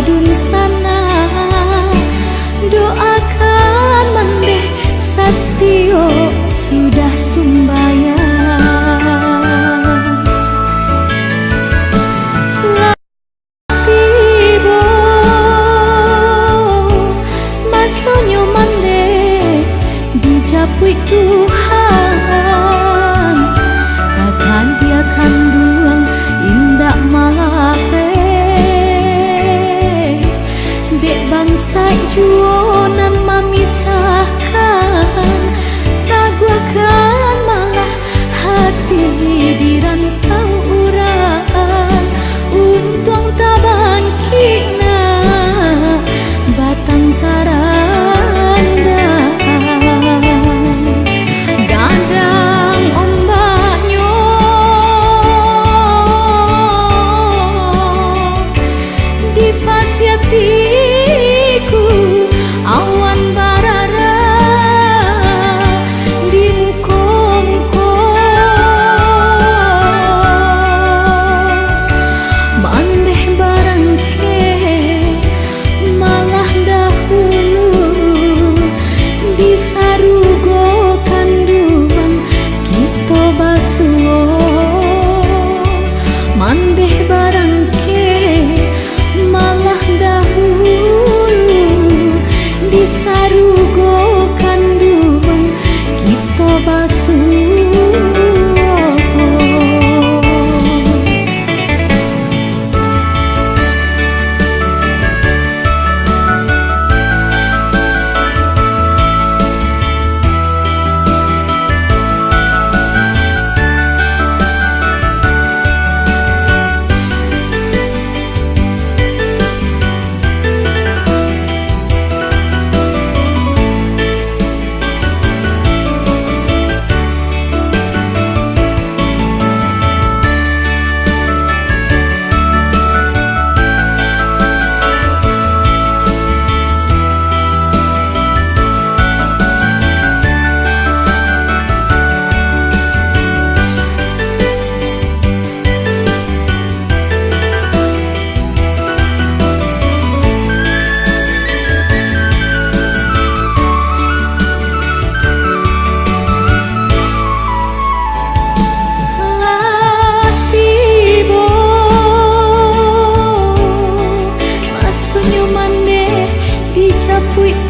adun sana. Doakan mandeh Satio sudah sumbayang. Latibo masonyo mandeh dijapui Tuhan. Takkan dia kandung indah malape. Dek bangsa juonan memisahkan, taguakan malah hati di rantau urang. Untung tabangkina batang taranda. Dadang ombaknya di pasiatiku, awan barara di muka-muka. Mandeh barangke malah dahulu disarugo kandungan kita basuo. Mandeh barangke malah dahulu disarugo kandungan kita basuo.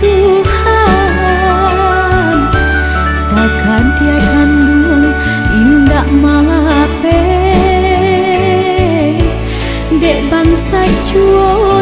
Tuhan, takkan dia kandung indah malape. Dek bangsa juo